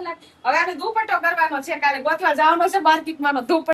હવે આને દુપટ્ટો કરવાનો છે, કાલે ગોતવા જવાનો છે માર્કેટમાં દુપટ્ટો.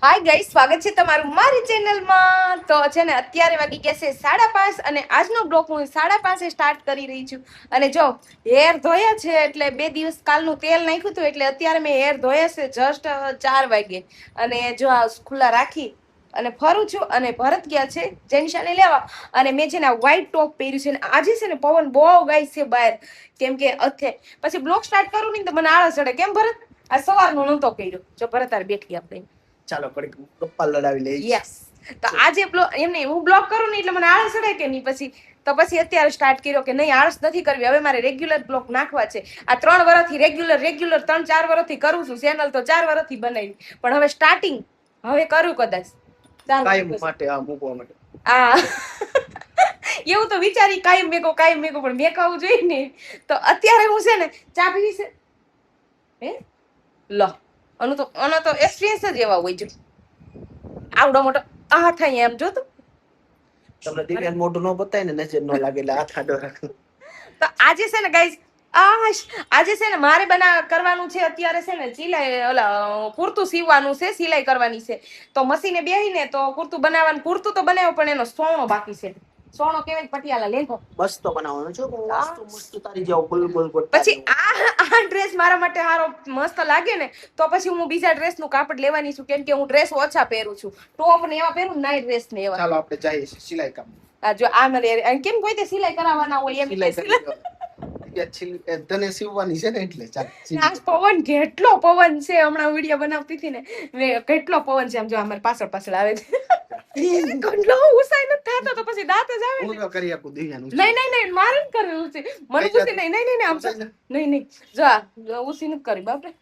હાય ગાઈસ, સ્વાગત છે તમારું મારી ચેનલમાં. તો છે ને અત્યારે વાગી ગયા છે 5:30 અને આજનો બ્લોગ હું 5:30 સ્ટાર્ટ કરી રહી છું. અને જો હેર ધોયા છે એટલે 2 દિવસ કાલનું તેલ નાખ્યું હતું એટલે અત્યારે મેં હેર ધોયા છે જસ્ટ 4 વાગે. અને જો આ ખુલ્લા રાખી અને ફરું છું અને ભરત ગયા છે જેનિશાને લેવા. અને મેં છે ને વ્હાઈટ ટોપ પહેર્યું છે. અને આજે છે ને પવન બહુ ગાય છે બહાર, કેમ કે અત્યારે પછી બ્લોગ સ્ટાર્ટ કરું નહીં તો મને આળસ ચડે. કેમ ભરત? આ સવારનો નહોતો કર્યો. જો ભરત તારે બેઠી આપણે ચાલો કડીક ગપ્પા લડાવી લઈએ. યસ, તો આજે એમને હું બ્લોગ કરું ને એટલે મને આળસ ચડે કે નહીં, પછી અત્યારે સ્ટાર્ટ કર્યો કે નહીં આળસ નથી કરવી, હવે મારે રેગ્યુલર બ્લોગ નાખવા છે. આ 3 વર્ષથી રેગ્યુલર 3-4 વર્ષથી કરું છું. ચેનલ તો 4 વર્ષથી બનાવી, પણ હવે સ્ટાર્ટિંગ હવે કરું કદાચ કાયમ માટે આ મૂકવા માટે. એવું તો વિચારી કાયમ મેકો પણ મેકાવું જોઈએ ને. તો અત્યારે હું છે ને ચા પીવી છે. હે લો, આનો તો એક્સપિરિયન્સ જ એવા હોય છે. આવડો મોટો આ થાય એમ જો તો તમને દિવ્યાન મોઢું ન બતાય ને નજર ન લાગે એટલે હાથ આડો રાખો. તો આજે છે ને ગાઈસ આજે છે ને મારે કરવાનું છે. અત્યારે છે ને સિલાઈ કુર્તું સીવવાનું છે, સિલાઈ કરવાની છે. તો મશીને બેહીને તો કુર્તું બનાવવાનું, કુર્તું તો બનાવ્યો પણ એનો સોણો બાકી છે. સોણો કેવાય પટિયાલા લેંઘો બસ તો બનાવવાનો છો. મસ્ત તારી જેવો ફૂલ ગોલ પછી આ ડ્રેસ મારા માટે સારો મસ્ત લાગે ને તો પછી હું બીજા ડ્રેસ નું કાપડ લેવાની છું, કેમ કે હું ડ્રેસ ઓછા પહેરું છું. ટોપ ને એવા પહેરું, નાઈટ ડ્રેસ ને એવા. ચાલો આપણે જઈએ સિલાઈ કામ. જો આ મને કેમ કોઈ તે સિલાઈ કરાવવાના હોય એમ તને સીવવાની છે ને એટલે ચાલ. આજ પવન કેટલો પવન છે, હમણાં વિડીયો બનાવતી હતી ને કેટલો પવન છે. આમ જો અમારી પાછળ આવે છે. કેટલો ઉસાઈ નથી થતો તો પછી દાંત જ આવે. હું કરી આપું દિવ્યાનું. નહીં મારે ન કરવું છે. મને પૂછી નહીં આમ નહીં જો ઉસી નથી કરી બાપરે.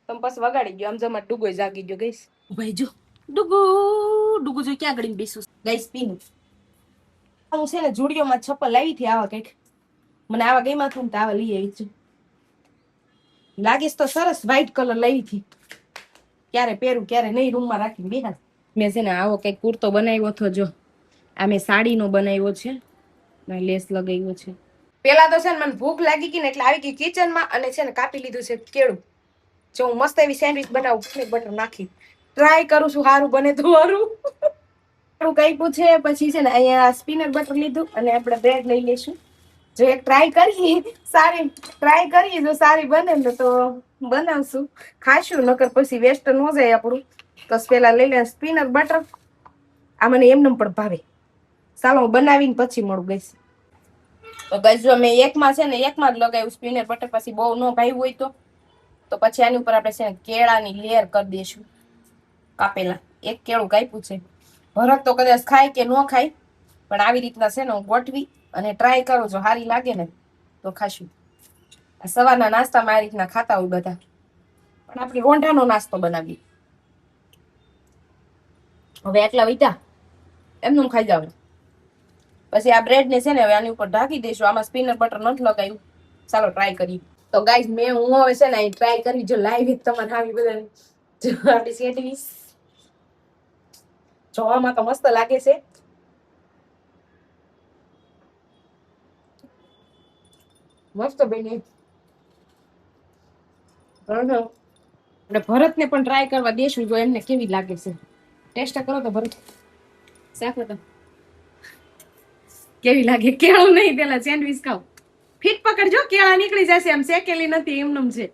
તમે પાછું વગાડી ગયો આમ જમા ડુગો જાગી ગયો ગઈશ. ભાઈ જો ડુગુ જો ક્યાં ગળીને બેસું ગઈશ પીનું. હું છે ને જુડિયોમાં ચપ્પલ લાવી હતી આવા કંઈક, મને આવા ગઈમાં થયું તો આવા લઈ આવી છું. લાગીશ તો સરસ, વ્હાઈટ કલર લાવી હતી. ક્યારે પહેરું ક્યારે નહીં, રૂમમાં રાખીને બેહા. મેં છે ને આવો કંઈક કુર્તો બનાવ્યો હતો. જો આ મેં સાડીનો બનાવ્યો છે, લેસ લગાવ્યો છે. પેલા તો છે ને મને ભૂખ લાગી ગઈ ને એટલે આવી ગઈ કિચનમાં અને છે ને કાપી લીધું છે કેળું. જો હું મસ્ત એવી સેન્ડવિચ બનાવું, બટર નાખી ટ્રાય કરું છું, સારું બને તો સારું. કાપ્યું છે પછી છે ને અહીંયા સ્પિનટ બટર લીધું અને આપણે બ્રેડ લઈ લઈશું. જો એક ટ્રાય કરીએ જો સારી બને ને તો બનાવશું, ખાશું, નકર પછી વેસ્ટ ન જાય આપણું. તો પેલા લઈ લે સ્પિનટ બટર. આ મને એમને પણ ભાવે. ચાલો હું બનાવીને પછી મળું ગઈશ. તો ગઈશ જો મેં એકમાં છે ને એકમાં જ લગાવ્યું સ્પિનટ બટર. પછી બહુ ન ભાવ્યું હોય તો પછી આની ઉપર આપણે છે ને કેળાની લેયર કરી દઈશું કાપેલા. એક કેળું કાપ્યું છે. ભરત તો કદાચ ખાય કે ન ખાય, પણ આવી રીતના છે ને હું ગોઠવી અને ટ્રાય કરું. જો સારી લાગે ને તો ખાશું. આ સવારના નાસ્તામાં આ રીતના ખાતા હોય બધા, પણ આપણે રોંઢાનો નાસ્તો બનાવીએ. હવે એટલા વિધા એમનું ખાઈ જાવ. પછી આ બ્રેડ ને છે ને હવે આની ઉપર ઢાંકી દઈશું. આમાં સ્પિનટ બટર નથી લગાવ્યું. ચાલો ટ્રાય કરીએ. તો ગાઈઝ હું હવે છે ને ટ્રાય કરી. જો લાઈવ તમારે આવી બધા આપણી સેન્ડવીચ જોવામાં તો મસ્ત લાગે છે. મસ્ત બની. આપણે ભરતને પણ ટ્રાય કરવા દેશું, જો એમને કેવી લાગે છે. ટેસ્ટ કરો તો ભરત, શાકો તો કેવી લાગે. કેળું નહીં, પેલા સેન્ડવીચ ખાવ. ફીટ પકડજો, કેળા નીકળી જશે. આમ શેકેલી નથી, એમનેમ છે.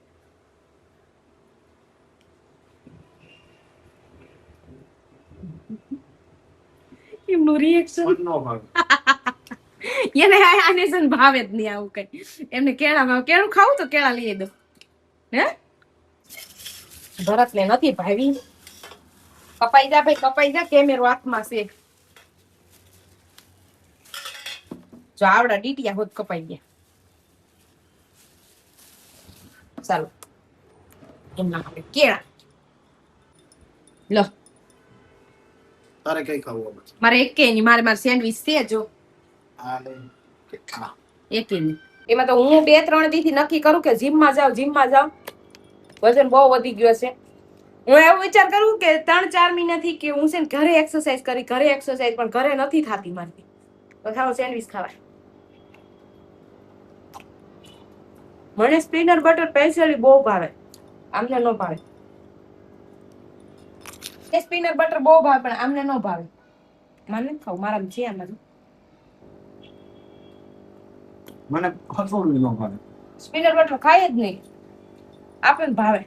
એમનું રિએક્શન એને આને છે ને ભાવે જ નહીં આવું કઈ. એમને કેળા ભાવ. કેળું ખાવું તો કેળા લઈ દો. હે ભરત ને નથી ભાવી. કપાઈ જા ભાઈ, કપાઈ જા. કેમેરો હાથમાં છે. જો આવડા ડીટિયા હોત કપાઈ ગયા. ચાલો એમના આપણે કેળા લો. તારે કઈ ખાવું? મારે એકે નહીં, મારે સેન્ડવીચ છે. જો એકે નહીં. એમાં તો હું 2-3 દી થી નક્કી કરું કે જીમમાં જાવ. વજન બહુ વધી ગયો છે. હું એવો વિચાર કરું કે 3-4 મહિનાથી કે હું છે ને ઘરે એક્સરસાઇઝ પણ ઘરે નથી થતી મારથી. તો ખાવ સેન્ડવીચ ખાવાય. મને સ્પિનર બટર સ્પેશિયલી બહુ ભાવે, આમને ન ભાવે. એ સ્પિનર બટર બહુ ભાવે પણ આમને ન ભાવે. મને નથી ખાવું, મારા છે આમાં. મને ખસોડું ન ભાવે. સ્પિનર બટર ખાય જ નહીં, આપણને ભાવે.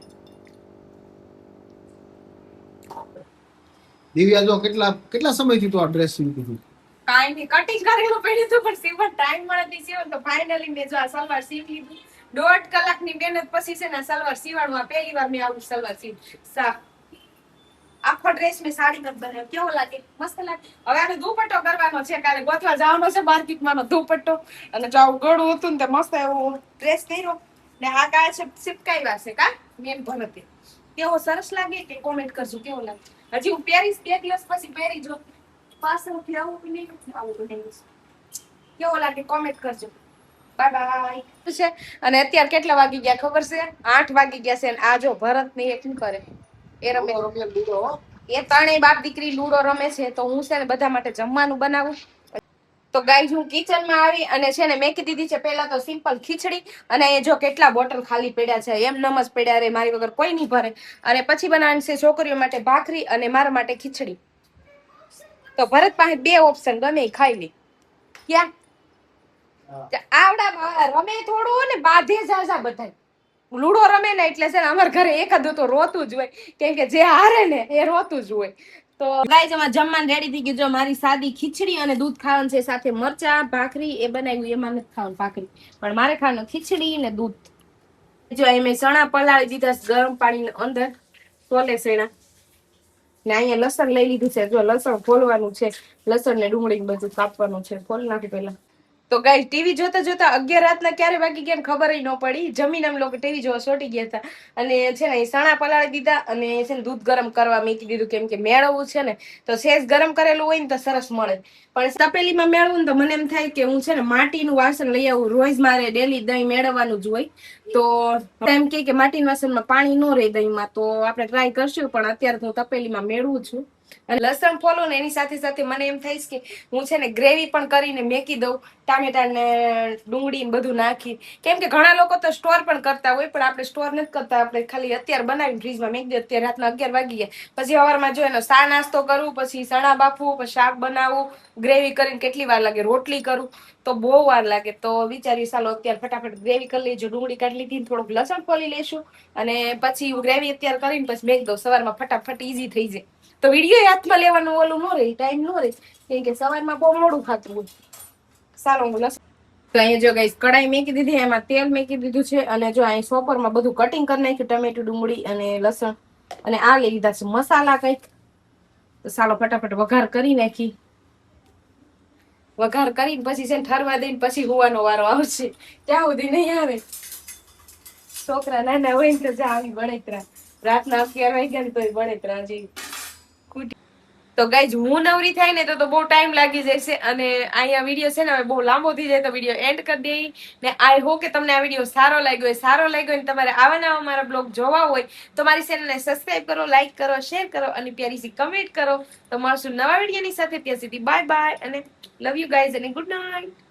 દિવ્યા જો કેટલા સમયથી તો આ ડ્રેસ સીવતી હતી. કાઈ નહીં, કટિંગ કરેલું પડ્યું હતું પણ સીવણ ટાઈમ મળે નહીં સીવણ, તો ફાઇનલી મેં જો આ સલવાર સીવી લીધું. 1.5 કલાકની મહેનત પછી છે ને સલવાર સીવવાનું. આ પહેલી વાર મેં આવું સલવાર સીવ. આખો ડ્રેસ મેં સાડી પર બનાવ્યો. કેવો લાગે? મસ્ત લાગે. હવે આનો દુપટ્ટો કરવાનો છે, કાલે ગોતવા જવાનો છે માર્કેટમાં દુપટ્ટો. અને જો આવું ગળું હતું ને તે મસ્ત એવો ડ્રેસ કર્યો ને આ કાય છે સિપકાવ્યા છે કા મેન ભરતે. કેવો સરસ લાગે કે કોમેન્ટ કરજો કેવો લાગે. હજી હું પહેરીશ 2 દિવસ પછી પહેરી જો પાછળથી આવું નહીં આવું બનાવીશ. કેવો લાગે કોમેન્ટ કરજો. Bye bye. છે અને અત્યારે કેટલા વાગી ગયા ખબર છે? 8 વાગી ગયા છે. અને આ જો ભરત ને એ શું કરે? એ રમે એ ત્રણેય બાપ દીકરી લૂડો રમે છે. તો હું છે ને બધા માટે જમવાનું બનાવું. તો ગાઈઝ હું કિચનમાં આવી અને છે ને મેકી દીધી છે પહેલા તો સિમ્પલ ખીચડી. અને એ જો કેટલા બોટલ ખાલી પડ્યા છે, એમ નમ જ પડ્યા રે, મારી વગર કોઈ નહીં ભરે. અને પછી બનાવવાની છે છોકરીઓ માટે ભાખરી અને મારા માટે ખીચડી. તો ભરત પાસે 2 ઓપ્શન, ગમે એ ખાઈ લે. ક્યાં આવડા રમે થોડું ને બાધે જા બધા લૂડો રમે ને એટલે છે ને અમારા ઘરે એકાદું તો રોતું જ હોય, કેમ કે જે હારે ને એ રોતું જ હોય. તો ગાઈઝ અમાર જમવાનું રેડી થઈ ગયું. જો મારી સાદી ખીચડી અને દૂધ ખાવાનું છે, સાથે મરચા ભાખરી એ બનાવ્યું. એમાં નથી ખાવાનું ભાખરી, પણ મારે ખાવાનું ખીચડી ને દૂધ. જો અહીં મેં ચણા પલાળી દીધા ગરમ પાણી અંદર, તોલે ચણા ને અહીંયા લસણ લઈ લીધું છે. જો લસણ ફોલવાનું છે, લસણ ને ડુંગળી બધું કાપવાનું છે. ફોલ નાખી પેલા. તો ગાઈસ ટીવી જોતા જોતા 11 રાતના ક્યારે વાગી ગયા ખબર ન પડી. જમીન અમે લોકો ટીવી જોવા છોટી ગયા હતા. અને છે ને સણા પલાળી દીધા અને છે ને દૂધ ગરમ કરવા મૂકી દીધું, કેમ કે મેળવવું છે ને તો સેજ ગરમ કરેલું હોય ને તો સરસ મળે. પણ તપેલીમાં મેળવું ને તો મને એમ થાય કે હું છે ને માટીનું વાસણ લઈ આવું. રોજ મારે ડેલી દહીં મેળવવાનું જ હોય. તો એમ કે માટીના વાસણમાં પાણી ન રહે દહીંમાં, તો આપણે ટ્રાય કરશું. પણ અત્યારે હું તપેલીમાં મેળવું છું. અને લસણ ફોલું ને એની સાથે સાથે મને એમ થાય કે હું છે ને ગ્રેવી પણ કરીને મેકી દઉં, ટામેટા ને ડુંગળી ને બધું નાખી. કેમ કે ઘણા લોકો તો સ્ટોર પણ કરતા હોય, પણ આપણે સ્ટોર નથી કરતા. આપણે ખાલી અત્યારે બનાવીને ફ્રીજમાં મેકી દઈએ. અત્યારે રાતના 11 વાગી ગયા, પછી સવારમાં જો એનો સા નાસ્તો કરું, પછી ચણા બાફવું, પછી શાક બનાવું, ગ્રેવી કરીને કેટલી વાર લાગે, રોટલી કરું તો બહુ વાર લાગે. તો વિચાર્યું ચાલો અત્યારે ફટાફટ ગ્રેવી કરી લેજો. ડુંગળી કાઢી લીધી, થોડુંક લસણ ફોલી લેશું અને પછી હું ગ્રેવી અત્યારે કરીને પછી મેકી દઉં. સવારમાં ફટાફટ ઈઝી થઈ જાય. તો વિડીયો હાથમાં લેવાનું ઓલું ન રહે, ટાઈમ ન રહે, કેમ કે સવારમાં બહુ મોડું ખાતું હોય. સારું હું લસણ તો અહીંયા જો ગાઈસ કડાઈ મેકી દીધી, એમાં તેલ મેકી દીધું છે. અને જો અહીં સોપરમાં બધું કટિંગ કરી નાખ્યું, ટમેટું ડુંગળી અને લસણ. અને આ લઈ લીધા છે મસાલા કંઈક. તો ચાલો ફટાફટ વઘાર કરી નાખી. વઘાર કરીને પછી છે ને ઠરવા દઈને પછી હોવાનો વારો આવશે. ત્યાં સુધી નહીં આવે. છોકરા નાના હોય ને તો જા આવી બળેતરા. રાતના 11 વાગ્યા ને તોય બળેતરા જેવી. તો ગાઈઝ હું નવરી થાય ને તો બહુ ટાઈમ લાગી જશે. અને અહીંયા વિડીયો છે ને હવે બહુ લાંબો થઈ જાય, તો વિડીયો એન્ડ કરી દઈ. ને આઈ હોપ કે તમને આ વિડીયો સારો લાગ્યો હોય ને તમારે આવા નવા મારા બ્લોગ જોવા હોય તો મારી ચેનલને સબસ્ક્રાઇબ કરો, લાઈક કરો, શેર કરો અને પ્યારી સી કમેન્ટ કરો. તો મળશું નવા વિડીયોની સાથે. ત્યાં સુધી બાય બાય અને લવ યુ ગાઈઝ અને ગુડ નાઇટ.